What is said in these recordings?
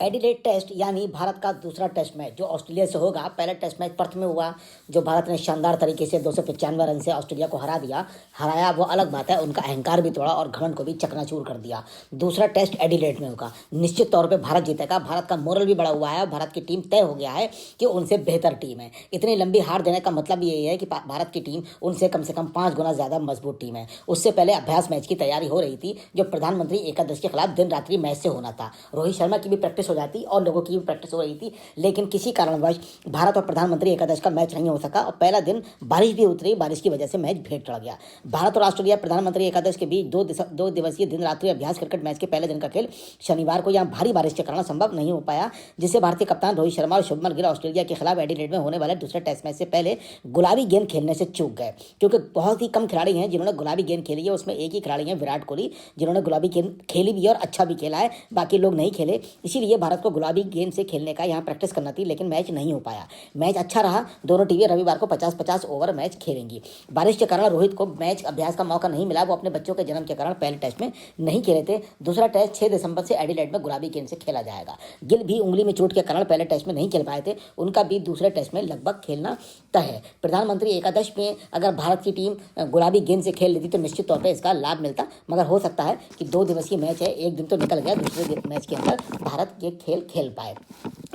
Adelaide test यानी भारत का दूसरा टेस्ट मैच जो ऑस्ट्रेलिया से होगा। पहला टेस्ट मैच पर्थ में हुआ, जो भारत ने शानदार तरीके से 295 रन से ऑस्ट्रेलिया को हराया वो अलग बात है। उनका अहंकार भी तोड़ा और घमंड को भी चकनाचूर कर दिया। दूसरा टेस्ट एडिलेड में होगा, निश्चित तौर पे भारत जीतेगा। भारत का मोरल भी बढ़ा हुआ है, भारत की टीम तय हो गया है कि उनसे बेहतर टीम है। इतनी लंबी हार देने का मतलब यही है कि भारत की टीम उनसे कम से कम 5 गुना ज़्यादा मजबूत टीम है। उससे पहले अभ्यास मैच की तैयारी हो रही थी, जो प्रधानमंत्री एकादश के खिलाफ दिन रात्रि मैच से होना था। रोहित शर्मा की भी प्रैक्टिस हो जाती और लोगों की भी प्रैक्टिस हो रही थी, लेकिन किसी कारणवश भारत और प्रधानमंत्री एकादश का मैच नहीं हो सका और पहला दिन बारिश भी उतरी। बारिश की वजह से मैच भेंट चढ़ गया। भारत और ऑस्ट्रेलिया प्रधानमंत्री एकादश के बीच दो दिवसीय दिन रात्रि अभ्यास क्रिकेट मैच के पहले दिन का खेल शनिवार को यहाँ भारी बारिश के कारण संभव नहीं हो पाया, जिससे भारतीय कप्तान रोहित शर्मा और शुभमन गिल ऑस्ट्रेलिया के खिलाफ एडिलेड में होने वाले दूसरे टेस्ट मैच से पहले गुलाबी गेंद खेलने से चूक गए। क्योंकि बहुत ही कम खिलाड़ी हैं जिन्होंने गुलाबी गेंद खेली है, उसमें एक ही खिलाड़ी हैं विराट कोहली, जिन्होंने गुलाबी गेंद खेली भी और अच्छा भी खेला है, बाकी लोग नहीं खेले। इसीलिए भारत को गुलाबी गेंद से खेलने का यहाँ प्रैक्टिस करना थी, लेकिन मैच नहीं हो पाया। मैच अच्छा रहा, दोनों टीमें रविवार को 50-50 ओवर मैच खेलेंगी। बारिश के कारण रोहित को मैच अभ्यास का मौका नहीं मिला, वो अपने बच्चों के जन्म के कारण पहले टेस्ट में नहीं खेले थे। दूसरा टेस्ट 6 दिसंबर से एडिलेड में गुलाबी गेंद से खेला जाएगा। गिल भी उंगली में चोट के कारण पहले टेस्ट में नहीं खेल पाए थे, उनका भी दूसरे टेस्ट में लगभग खेलना तय है। प्रधानमंत्री एकादश में अगर भारत की टीम गुलाबी गेंद से खेल लेती तो निश्चित तौर पर इसका लाभ मिलता, मगर हो सकता है कि 2 दिवसीय मैच है, एक दिन तो निकल गया, दूसरे मैच के अंदर भारत ये खेल खेल पाए।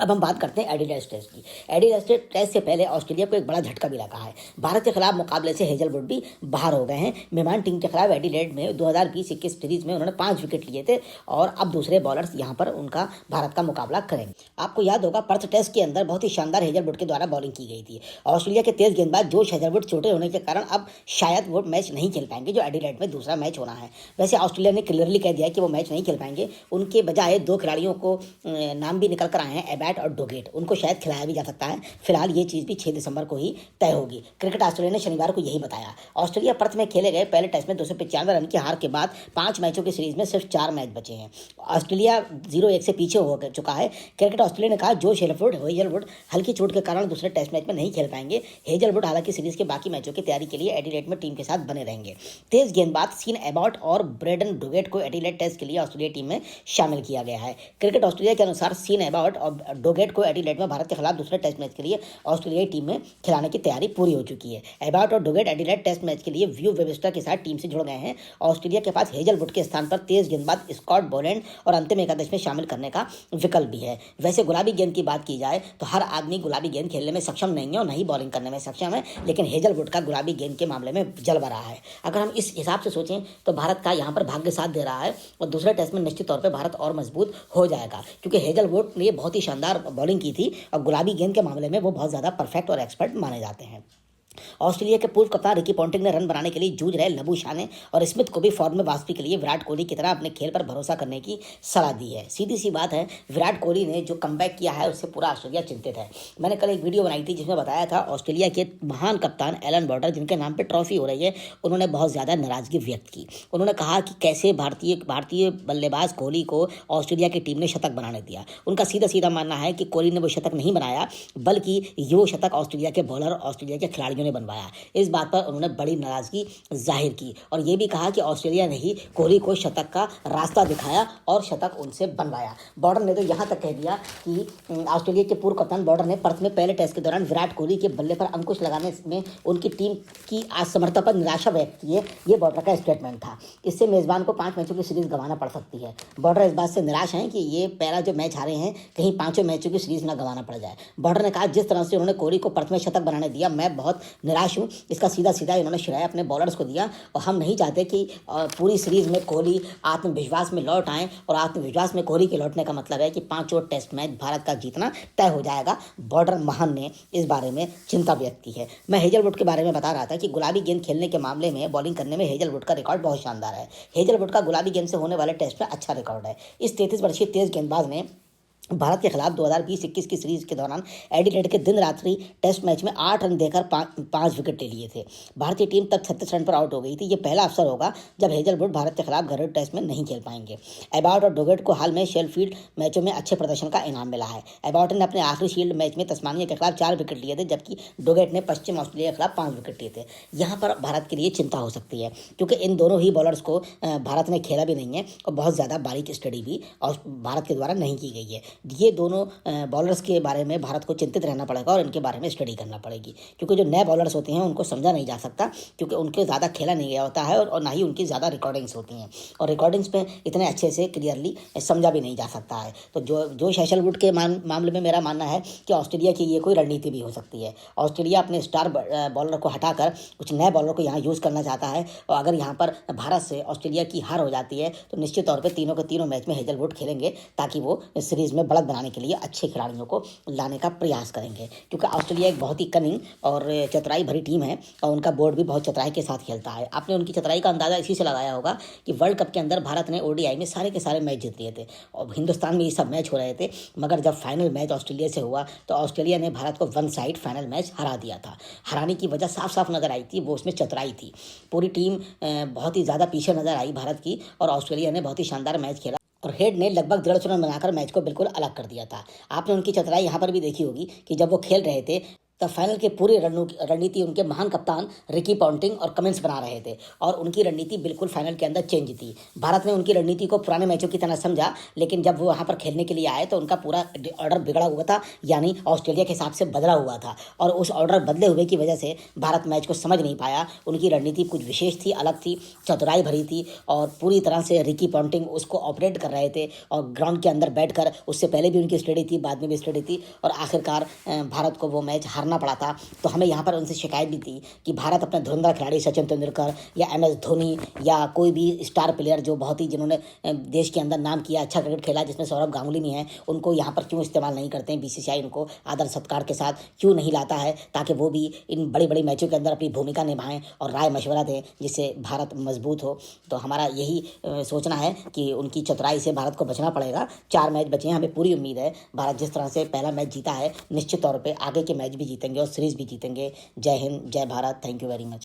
अब हम बात करते हैं एडिलेड टेस्ट की। एडिलेड टेस्ट से पहले ऑस्ट्रेलिया को एक बड़ा झटका भी लगा है। भारत के खिलाफ मुकाबले से हेजलवुड भी बाहर हो गए हैं। मेहमान टीम के खिलाफ एडिलेड में 2020-21 सीरीज में उन्होंने 5 विकेट लिए थे और अब दूसरे बॉलर्स यहां पर उनका भारत का मुकाबला करेंगे। आपको याद होगा पर्थ टेस्ट के अंदर बहुत ही शानदार हेजलवुड के द्वारा बॉलिंग की गई थी। ऑस्ट्रेलिया के तेज गेंदबाज जोश हेजलवुड छोटे होने के कारण अब शायद वो मैच नहीं खेल पाएंगे, जो एडिलेड में दूसरा मैच होना है। वैसे ऑस्ट्रेलिया ने क्लियरली कह दिया कि वो मैच नहीं खेल पाएंगे। उनके बजाय 2 खिलाड़ियों को नाम भी निकल कर आए हैं, एबैट और डोगेट, उनको शायद खिलाया भी जा सकता है। फिलहाल ये चीज़ भी 6 दिसंबर को ही तय होगी। क्रिकेट ऑस्ट्रेलिया ने शनिवार को यही बताया। ऑस्ट्रेलिया पर्थ में खेले गए पहले टेस्ट में 295 रन की हार के बाद 5 मैचों की सीरीज में सिर्फ 4 मैच बचे हैं। ऑस्ट्रेलिया 0-1 से पीछे हो चुका है। क्रिकेट ऑस्ट्रेलिया ने कहा जोश हेजलवुड हल्की चोट के कारण दूसरे टेस्ट मैच में नहीं खेल पाएंगे। हेजलवुड हालांकि सीरीज के बाकी मैचों की तैयारी के लिए एडिलेड में टीम के साथ बने रहेंगे। तेज गेंदबाज सीन एबॉट और ब्रेडन डोगेट को एडिलेड टेस्ट के लिए ऑस्ट्रेलिया टीम में शामिल किया गया है। क्रिकेट ऑस्ट्रेलिया के अनुसार सीन एबॉट और डोगेट को एडिलेड में भारत के खिलाफ दूसरे टेस्ट मैच के लिए ऑस्ट्रेलियाई टीम में खिलाने की तैयारी पूरी हो चुकी है। एबॉट और डोगेट एडिलेड टेस्ट मैच के लिए व्यू वेबस्टर के साथ टीम से जुड़ गए हैं। ऑस्ट्रेलिया के पास हेजलवुड के स्थान पर तेज गेंदबाज स्कॉट बोलैंड और अंतिम एकादश में शामिल करने का विकल्प भी है। वैसे गुलाबी गेंद की बात की जाए तो हर आदमी गुलाबी गेंद खेलने में सक्षम नहीं है और नहीं बॉलिंग करने में सक्षम है, लेकिन हेजलवुड का गुलाबी गेंद के मामले में जलवा रहा है। अगर हम इस हिसाब से सोचें तो भारत का यहाँ पर भाग्य साथ दे रहा है और दूसरे टेस्ट में निश्चित तौर पर भारत और मजबूत हो जाएगा, क्योंकि हेजलवुड ने बहुत ही शानदार बॉलिंग की थी और गुलाबी गेंद के मामले में वो बहुत ज़्यादा परफेक्ट और एक्सपर्ट माने जाते हैं। ऑस्ट्रेलिया के पूर्व कप्तान रिकी पॉन्टिंग ने रन बनाने के लिए जूझ रहे लबू शाने और स्मिथ को भी फॉर्म में वापसी के लिए विराट कोहली की तरह अपने खेल पर भरोसा करने की सलाह दी है। सीधी सी बात है, विराट कोहली ने जो कमबैक किया है उससे पूरा ऑस्ट्रेलिया चिंतित है। मैंने कल एक वीडियो बनाई थी जिसमें बताया था ऑस्ट्रेलिया के महान कप्तान एलन बॉर्डर, जिनके नाम पर ट्रॉफी हो रही है, उन्होंने बहुत ज़्यादा नाराजगी व्यक्त की। उन्होंने कहा कि कैसे भारतीय बल्लेबाज कोहली को ऑस्ट्रेलिया की टीम ने शतक बनाने दिया। उनका सीधा सीधा मानना है कि कोहली ने वो शतक नहीं बनाया, बल्कि ये शतक ऑस्ट्रेलिया के बॉलर ऑस्ट्रेलिया के खिलाड़ियों ने बनवाया। इस बात पर उन्होंने बड़ी नाराजगी जाहिर की और ये भी कहा कि ऑस्ट्रेलिया ने ही कोहली को शतक का रास्ता दिखाया और शतक उनसे बनवाया। बॉर्डर ने तो यहाँ तक कह दिया कि ऑस्ट्रेलिया के पूर्व कप्तान बॉर्डर ने पर्थ में पहले टेस्ट के दौरान विराट कोहली के बल्ले पर अंकुश लगाने में उनकी टीम की असमर्थता पर निराशा व्यक्त की है। ये बॉर्डर का स्टेटमेंट था। इससे मेजबान को 5 मैचों की सीरीज गंवाना पड़ सकती है। बॉर्डर इस बात से निराश हैं कि ये पहला जो मैच हारे हैं, कहीं 5 मैचों की सीरीज न गंवाना पड़ जाए। बॉर्डर ने कहा जिस तरह से उन्होंने कोहली को पर्थ में शतक बनाने दिया, मैं बहुत निराश हूँ। इसका सीधा सीधा इन्होंने श्रेय अपने बॉलर्स को दिया और हम नहीं चाहते कि पूरी सीरीज में कोहली आत्मविश्वास में लौट आए, और आत्मविश्वास में कोहली के लौटने का मतलब है कि 5 टेस्ट मैच भारत का जीतना तय हो जाएगा। बॉर्डर महान ने इस बारे में चिंता व्यक्त की है। मैं हेजलवुड के बारे में बता रहा था कि गुलाबी गेंद खेलने के मामले में बॉलिंग करने में हेजलवुड का रिकॉर्ड बहुत शानदार है। हेजलवुड का गुलाबी गेंद से होने वाले टेस्ट में अच्छा रिकॉर्ड है। इस 33 वर्षीय तेज गेंदबाज ने भारत के खिलाफ 2020-21 की सीरीज के दौरान एडिलेड के दिन रात्रि टेस्ट मैच में 8 रन देकर 5 विकेट ले लिए थे। भारतीय टीम तक 36 रन पर आउट हो गई थी। ये पहला अवसर होगा जब हेजलवुड भारत के खिलाफ घरेलू टेस्ट में नहीं खेल पाएंगे। एबॉट और डोगेट को हाल में शेफील्ड मैचों में अच्छे प्रदर्शन का इनाम मिला है। एबॉट ने अपने आखिरी शील्ड मैच में तस्मानिया के खिलाफ 4 विकेट लिए थे, जबकि डोगेट ने पश्चिम ऑस्ट्रेलिया के खिलाफ 5 विकेट लिए थे। यहाँ पर भारत के लिए चिंता हो सकती है, क्योंकि इन दोनों ही बॉलर्स को भारत ने खेला भी नहीं है और बहुत ज़्यादा बारीक स्टडी भी भारत के द्वारा नहीं की गई है। ये दोनों बॉलर्स के बारे में भारत को चिंतित रहना पड़ेगा और इनके बारे में स्टडी करना पड़ेगी, क्योंकि जो नए बॉलर्स होते हैं उनको समझा नहीं जा सकता, क्योंकि उनके ज़्यादा खेला नहीं गया होता है और ना ही उनकी ज़्यादा रिकॉर्डिंग्स होती हैं, और रिकॉर्डिंग्स में इतने अच्छे से क्लियरली समझा भी नहीं जा सकता है। तो जोश हेजलवुड के मामले में मेरा मानना है कि ऑस्ट्रेलिया की ये कोई रणनीति भी हो सकती है। ऑस्ट्रेलिया अपने स्टार बॉलर को हटाकर कुछ नए बॉलर को यहाँ यूज़ करना चाहता है, और अगर यहाँ पर भारत से ऑस्ट्रेलिया की हार हो जाती है तो निश्चित तौर पे तीनों के तीनों मैच में हेजलवुड खेलेंगे, ताकि वो सीरीज़ में बढ़त बनाने के लिए अच्छे खिलाड़ियों को लाने का प्रयास करेंगे, क्योंकि ऑस्ट्रेलिया एक बहुत ही कनिंग और चतुराई भरी टीम है और उनका बोर्ड भी बहुत चतुराई के साथ खेलता है। आपने उनकी चतुराई का अंदाज़ा इसी से लगाया होगा कि वर्ल्ड कप के अंदर भारत ने ओडीआई में सारे के सारे मैच जीत लिए थे और हिंदुस्तान में ये सब मैच हो रहे थे, मगर जब फाइनल मैच ऑस्ट्रेलिया से हुआ तो ऑस्ट्रेलिया ने भारत को वन साइड फाइनल मैच हरा दिया था। हराने की वजह साफ साफ नज़र आई थी, वो उसमें चतुराई थी। पूरी टीम बहुत ही ज़्यादा पीछे नज़र आई भारत की, और ऑस्ट्रेलिया ने बहुत ही शानदार मैच खेला और हेड ने लगभग 150 रन बनाकर मैच को बिल्कुल अलग कर दिया था। आपने उनकी चतुराई यहाँ पर भी देखी होगी कि जब वो खेल रहे थे तब फाइनल के पूरी रणनीति उनके महान कप्तान रिकी पॉन्टिंग और कमिंस बना रहे थे, और उनकी रणनीति बिल्कुल फाइनल के अंदर चेंज थी। भारत ने उनकी रणनीति को पुराने मैचों की तरह समझा, लेकिन जब वो वहाँ पर खेलने के लिए आए तो उनका पूरा ऑर्डर बिगड़ा हुआ था, यानी ऑस्ट्रेलिया के हिसाब से बदला हुआ था, और उस ऑर्डर बदले हुए की वजह से भारत मैच को समझ नहीं पाया। उनकी रणनीति कुछ विशेष थी, अलग थी, चतुराई भरी थी, और पूरी तरह से रिकी पॉन्टिंग उसको ऑपरेट कर रहे थे, और ग्राउंड के अंदर बैठकर उससे पहले भी उनकी स्टडी थी, बाद में भी स्टडी थी, और आखिरकार भारत को वो मैच हारना पड़ा था। तो हमें यहाँ पर उनसे शिकायत भी थी कि भारत अपने धुरंधर खिलाड़ी सचिन तेंदुलकर या MS धोनी या कोई भी स्टार प्लेयर जो बहुत ही जिन्होंने देश के अंदर नाम किया, अच्छा क्रिकेट खेला, जिसमें सौरभ गांगुली भी हैं, उनको यहाँ पर क्यों इस्तेमाल नहीं करते हैं। BCCI उनको आदर सत्कार के साथ क्यों नहीं लाता है, ताकि वो भी इन बड़ी बड़ी मैचों के अंदर अपनी भूमिका निभाएं और राय मशवरा दें, जिससे भारत मजबूत हो। तो हमारा यही सोचना है कि उनकी चतुराई से भारत को बचना पड़ेगा। 4 मैच बचे हैं, हमें पूरी उम्मीद है भारत जिस तरह से पहला मैच जीता है, निश्चित तौर पर आगे के मैच भी जीतेंगे और सीरीज़ भी जीतेंगे। जय हिंद, जय Bharat, thank you very much.